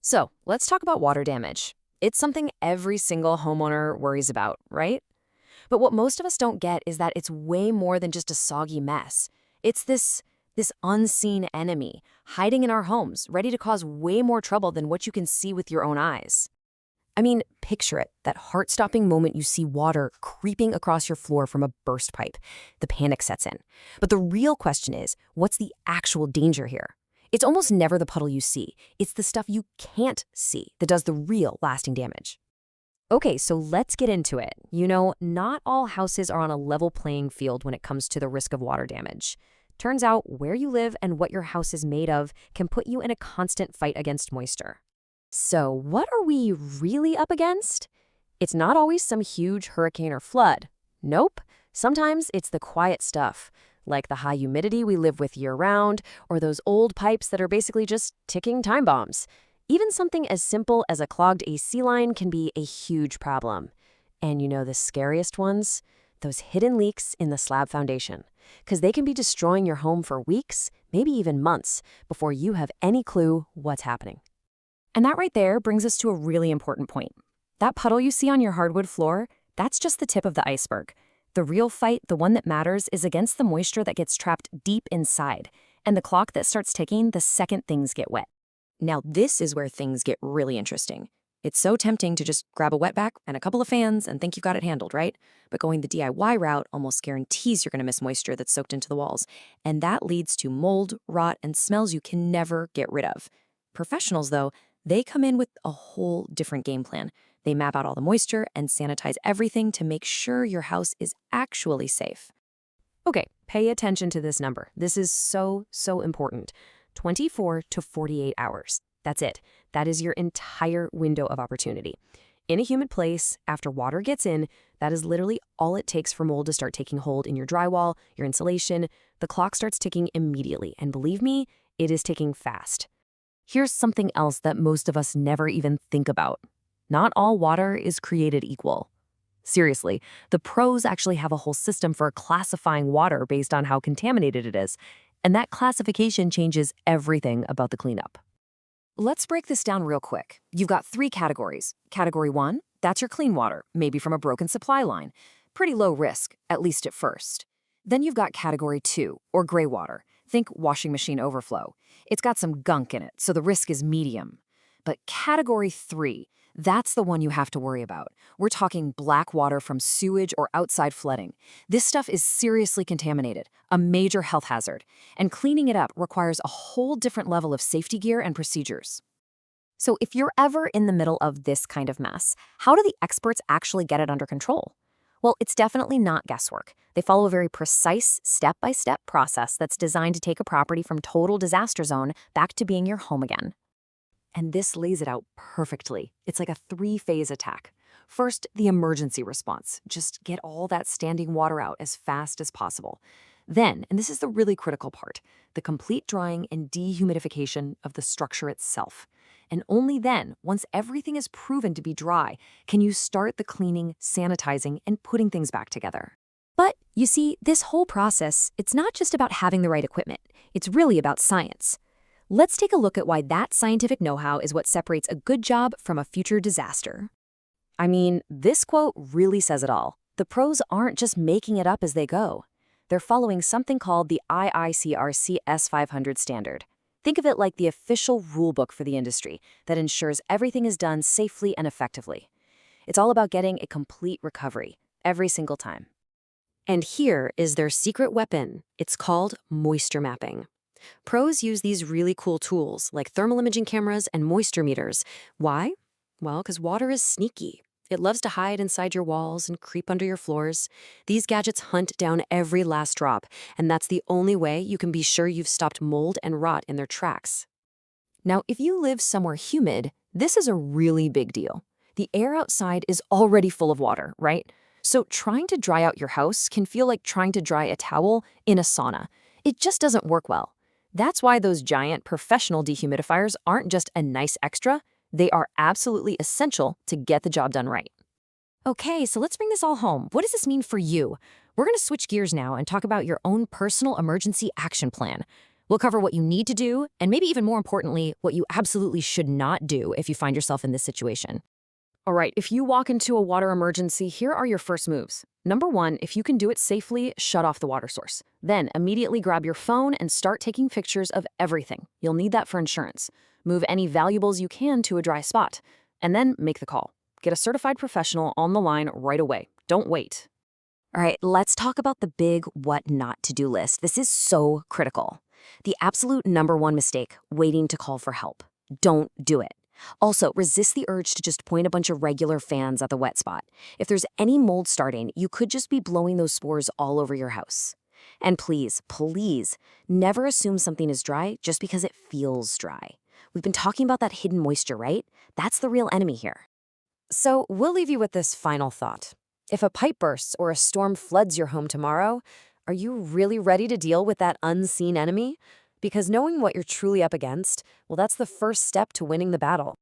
So let's talk about water damage. It's something every single homeowner worries about, right? But what most of us don't get is that it's way more than just a soggy mess. It's this unseen enemy hiding in our homes, ready to cause way more trouble than what you can see with your own eyes. I mean, picture it, that heart-stopping moment you see water creeping across your floor from a burst pipe. The panic sets in. But the real question is, what's the actual danger here? It's almost never the puddle you see. It's the stuff you can't see that does the real lasting damage. Okay, so let's get into it. Not all houses are on a level playing field when it comes to the risk of water damage. Turns out where you live and what your house is made of can put you in a constant fight against moisture. So what are we really up against? It's not always some huge hurricane or flood. Nope. Sometimes it's the quiet stuff, like the high humidity we live with year-round, or those old pipes that are basically just ticking time bombs. Even something as simple as a clogged AC line can be a huge problem. And the scariest ones? Those hidden leaks in the slab foundation. Because they can be destroying your home for weeks, maybe even months, before you have any clue what's happening. And that right there brings us to a really important point. That puddle you see on your hardwood floor, that's just the tip of the iceberg. The real fight, the one that matters, is against the moisture that gets trapped deep inside, and the clock that starts ticking the second things get wet. Now, this is where things get really interesting. It's so tempting to just grab a wetback and a couple of fans and think you've got it handled, right? But going the DIY route almost guarantees you're going to miss moisture that's soaked into the walls, and that leads to mold, rot, and smells you can never get rid of. Professionals, though, they come in with a whole different game plan. They map out all the moisture and sanitize everything to make sure your house is actually safe. Okay, pay attention to this number. This is so important. 24 to 48 hours. That's it. That is your entire window of opportunity. In a humid place, after water gets in, that is literally all it takes for mold to start taking hold in your drywall, your insulation. The clock starts ticking immediately, and believe me, it is ticking fast. Here's something else that most of us never even think about. Not all water is created equal. Seriously, the pros actually have a whole system for classifying water based on how contaminated it is, and that classification changes everything about the cleanup. Let's break this down real quick. You've got 3 categories. Category 1, that's your clean water, maybe from a broken supply line. Pretty low risk, at least at first. Then you've got Category 2, or gray water. Think washing machine overflow. It's got some gunk in it, so the risk is medium. But Category 3, that's the one you have to worry about. We're talking black water from sewage or outside flooding. This stuff is seriously contaminated, a major health hazard, and cleaning it up requires a whole different level of safety gear and procedures. So if you're ever in the middle of this kind of mess, how do the experts actually get it under control? Well, it's definitely not guesswork. They follow a very precise, step-by-step process that's designed to take a property from total disaster zone back to being your home again. And this lays it out perfectly. It's like a 3-phase attack. First, the emergency response. Just get all that standing water out as fast as possible. Then, and this is the really critical part, the complete drying and dehumidification of the structure itself. And only then, once everything is proven to be dry, can you start the cleaning, sanitizing, and putting things back together. But, you see, this whole process, it's not just about having the right equipment. It's really about science. Let's take a look at why that scientific know-how is what separates a good job from a future disaster. I mean, this quote really says it all. The pros aren't just making it up as they go. They're following something called the IICRC S500 standard. Think of it like the official rulebook for the industry that ensures everything is done safely and effectively. It's all about getting a complete recovery every single time. And here is their secret weapon. It's called moisture mapping. Pros use these really cool tools like thermal imaging cameras and moisture meters. Why? Well, because water is sneaky. It loves to hide inside your walls and creep under your floors. These gadgets hunt down every last drop, and that's the only way you can be sure you've stopped mold and rot in their tracks. Now, if you live somewhere humid, this is a really big deal. The air outside is already full of water, right? So trying to dry out your house can feel like trying to dry a towel in a sauna. It just doesn't work well. That's why those giant professional dehumidifiers aren't just a nice extra. They are absolutely essential to get the job done right. Okay, so let's bring this all home. What does this mean for you? We're going to switch gears now and talk about your own personal emergency action plan. We'll cover what you need to do, and maybe even more importantly, what you absolutely should not do if you find yourself in this situation. All right, if you walk into a water emergency, here are your first moves. Number one, if you can do it safely, shut off the water source. Then immediately grab your phone and start taking pictures of everything. You'll need that for insurance. Move any valuables you can to a dry spot. And then make the call. Get a certified professional on the line right away. Don't wait. All right, let's talk about the big what not to do list. This is so critical. The absolute number one mistake, waiting to call for help. Don't do it. Also, resist the urge to just point a bunch of regular fans at the wet spot. If there's any mold starting, you could just be blowing those spores all over your house. And please, please, never assume something is dry just because it feels dry. We've been talking about that hidden moisture, right? That's the real enemy here. So we'll leave you with this final thought. If a pipe bursts or a storm floods your home tomorrow, are you really ready to deal with that unseen enemy? Because knowing what you're truly up against, well, that's the first step to winning the battle.